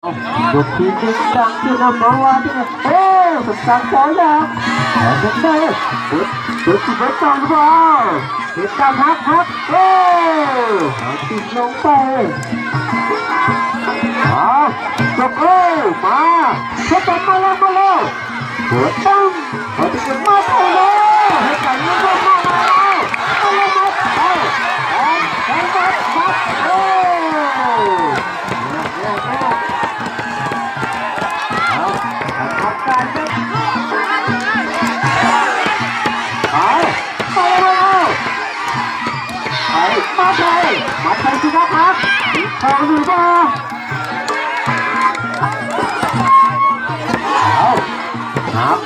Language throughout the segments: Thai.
ยกทีจริงจังที่นำมาว่าที่สมการสอนแล้วแต่ยังไงเด็กที่เด็กต่อหรือเปล่าเด็กการฮักติดลงไปจบมาเช็ดกันมาแล้วหัวตั้งเอาติดกันมาเลยให้กันมามาใช้สิครับทองดีบ้านับ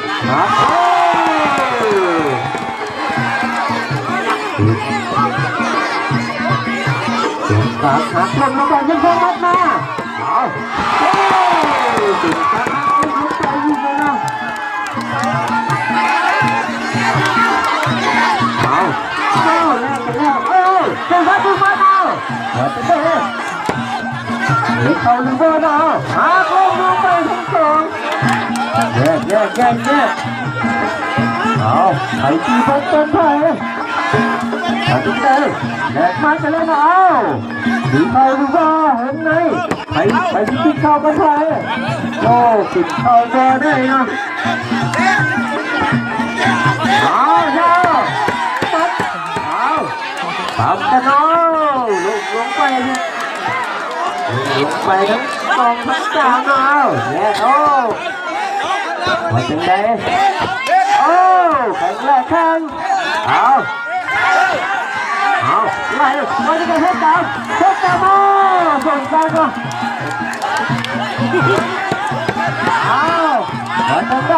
เสียงการหักลงมายังคงมัดมาเสียงการหักลงไปอยู่นะแล้วเจ้าดูมาเอาเขาดูบอลเอาลงไปทั้งสองแยกเอาไอ้ที่บอลเต็มเลยเอาตุ้งเต้แยกมาจะเล่นเอาดูเขาดูบอลเห็นไหมไปที่เข้าไปโอ้ติดเข้าบอลได้นะทำกันเอาลงไปทั้งสองทั้งสามเอาเนี่ยมาถึงไหนแข่งแรกข้างไล่มาที่กันเฮ็ดตามมาส่งตามก็มาถึงไหน